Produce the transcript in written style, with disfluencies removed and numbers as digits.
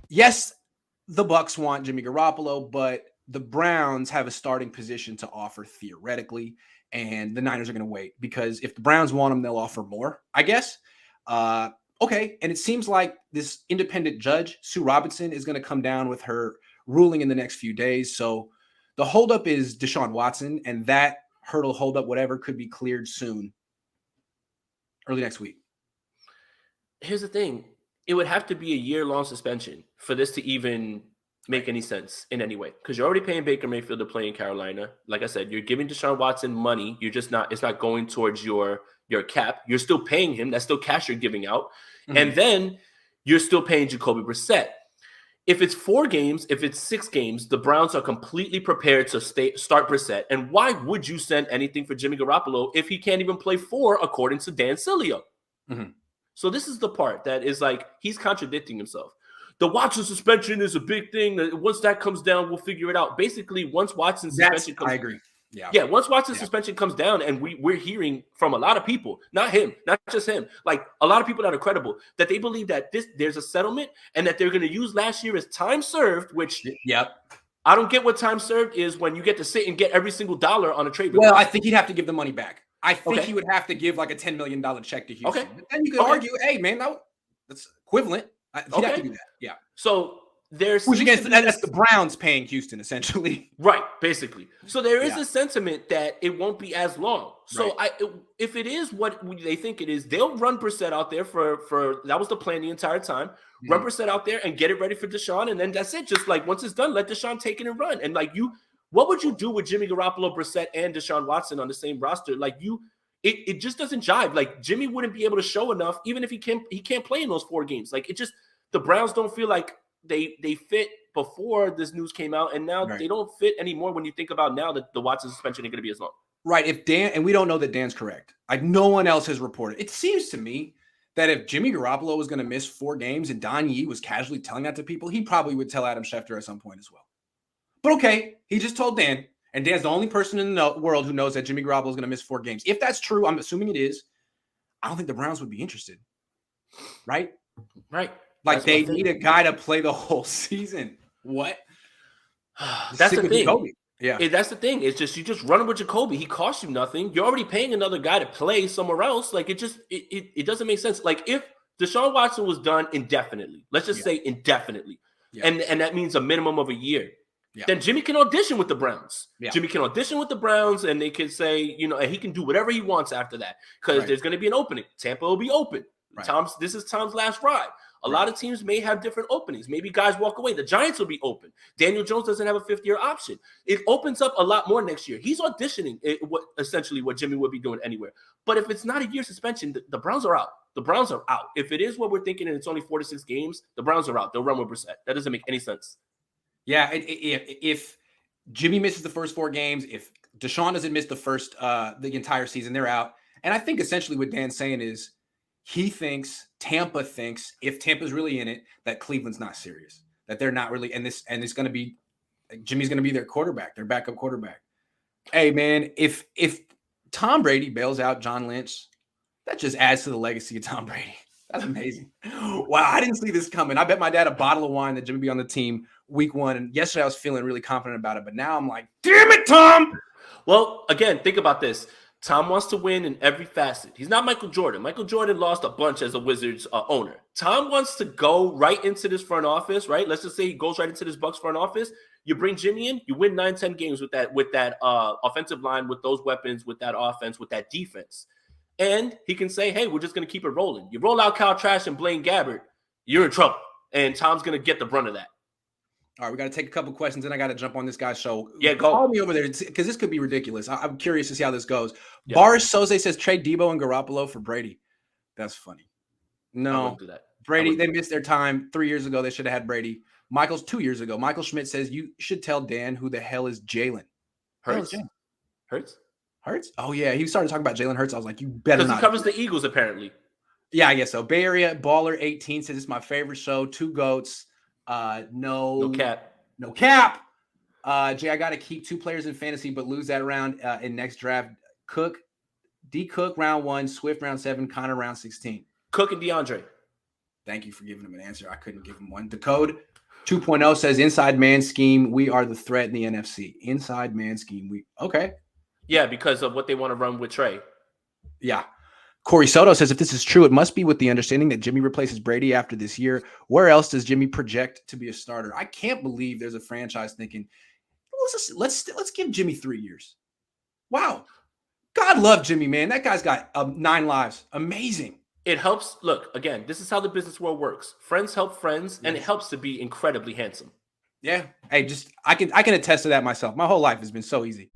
yes, the Bucs want Jimmy Garoppolo, but the Browns have a starting position to offer theoretically, and the Niners are going to wait because if the Browns want him, they'll offer more, I guess. Uh, okay, and it seems like this independent judge, Sue Robinson, is going to come down with her ruling in the next few days. So the holdup is Deshaun Watson, and that hurdle, holdup, whatever, could be cleared soon, early next week. Here's the thing. It would have to be a year-long suspension for this to even make any sense in any way. Because you're already paying Baker Mayfield to play in Carolina. Like I said, you're giving Deshaun Watson money. You're just not, it's not going towards your cap. You're still paying him. That's still cash you're giving out. Mm-hmm. And then you're still paying Jacoby Brissett. If it's 4 games, if it's 6 games, the Browns are completely prepared to start Brissett. And why would you send anything for Jimmy Garoppolo if he can't even play 4, according to Dan Sileo? Mm-hmm. So this is the part that is like, he's contradicting himself. The Watson suspension is a big thing. Once that comes down, we'll figure it out. Basically, once Watson's suspension comes, I agree. Yeah, once Watson's suspension comes down, and we're hearing from a lot of people, not him, not just him, like a lot of people that are credible, that they believe that there's a settlement and that they're going to use last year as time served, which I don't get what time served is when you get to sit and get every single dollar on a trade. Well, I think he'd have to give the money back. I think he would have to give like a $10 million check to Houston. Okay. But then you could argue, hey, man, that's equivalent. He'd have to do that. Yeah. So there's that's the Browns paying Houston, essentially. Right, basically. So there is a sentiment that it won't be as long. So if it is what they think it is, they'll run Brissett out there for that was the plan the entire time. Mm-hmm. Run Brissett out there and get it ready for Deshaun, and then that's it. Just like once it's done, let Deshaun take it and run. And like what would you do with Jimmy Garoppolo, Brissett, and Deshaun Watson on the same roster? Like it just doesn't jive. Like Jimmy wouldn't be able to show enough, even if he can't play in those 4 games. Like the Browns don't feel like they fit before this news came out, and now they don't fit anymore when you think about now that the Watson suspension ain't going to be as long. Right. If Dan, and we don't know that Dan's correct. Like no one else has reported. It seems to me that if Jimmy Garoppolo was going to miss 4 games and Don Yee was casually telling that to people, he probably would tell Adam Schefter at some point as well. But okay, he just told Dan, and Dan's the only person in the world who knows that Jimmy Garoppolo is going to miss 4 games. If that's true, I'm assuming it is. I don't think the Browns would be interested. Right? Right. Like they need a guy to play the whole season. What? That's the thing. Jacoby. Yeah, that's the thing. It's just you just run with Jacoby. He costs you nothing. You're already paying another guy to play somewhere else. Like it doesn't make sense. Like if Deshaun Watson was done indefinitely, let's just say indefinitely, and that means a minimum of a year. Yeah. Then Jimmy can audition with the Browns. Yeah. Jimmy can audition with the Browns, and they can say, and he can do whatever he wants after that because there's going to be an opening. Tampa will be open. Right. This is Tom's last ride. A lot of teams may have different openings. Maybe guys walk away. The Giants will be open. Daniel Jones doesn't have a 5th-year option. It opens up a lot more next year. He's auditioning essentially what Jimmy would be doing anywhere. But if it's not a year suspension, the Browns are out. The Browns are out. If it is what we're thinking and it's only 4 to 6 games, the Browns are out. They'll run with Brissett. That doesn't make any sense. Yeah, if Jimmy misses the first 4 games, if Deshaun doesn't miss the entire season, they're out. And I think essentially what Dan's saying is Tampa thinks, if Tampa's really in it, that Cleveland's not serious, that they're not really, and it's going to be, Jimmy's going to be their quarterback, their backup quarterback. Hey man, if Tom Brady bails out John Lynch, that just adds to the legacy of Tom Brady. That's amazing. Wow, I didn't see this coming. I bet my dad a bottle of wine that Jimmy be on the team week 1. And yesterday I was feeling really confident about it, but now I'm like, damn it, Tom. Well, again, think about this. Tom wants to win in every facet. He's not Michael Jordan. Michael Jordan lost a bunch as a Wizards owner. Tom wants to go right into this front office, right? Let's just say he goes right into this Bucks front office. You bring Jimmy in, you win 9-10 games with that offensive line, with those weapons, with that offense, with that defense. And he can say, hey, we're just going to keep it rolling. You roll out Kyle Trask and Blaine Gabbert, you're in trouble. And Tom's going to get the brunt of that. All right, we got to take a couple questions, and I got to jump on this guy's show. Yeah, go. Call me over there because this could be ridiculous. I'm curious to see how this goes. Yeah. Boris Soze says trade Debo and Garoppolo for Brady. That's funny. No, do that. Brady, they missed their time 3 years ago. They should have had Brady. Michael's 2 years ago. Michael Schmidt says you should tell Dan who the hell is Jalen Hurts. Hurts? Oh yeah, he started talking about Jalen Hurts. I was like, you better not. Because he covers the Eagles apparently. Yeah, I guess so. Bay Area Baller 18 says it's my favorite show. 2 goats. No cap. Jay, I got to keep 2 players in fantasy, but lose that round in next draft. D Cook round 1, Swift round 7, Connor round 16. Cook and DeAndre. Thank you for giving him an answer. I couldn't give him one. The code 2.0 says inside man scheme. We are the threat in the NFC. Inside man scheme. Okay. Yeah, because of what they want to run with Trey. Yeah. Corey Soto says, if this is true, it must be with the understanding that Jimmy replaces Brady after this year. Where else does Jimmy project to be a starter? I can't believe there's a franchise thinking, let's give Jimmy 3 years. Wow. God love Jimmy, man. That guy's got 9 lives. Amazing. It helps. Look, again, this is how the business world works. Friends help friends, and it helps to be incredibly handsome. Yeah. Hey, I can attest to that myself. My whole life has been so easy.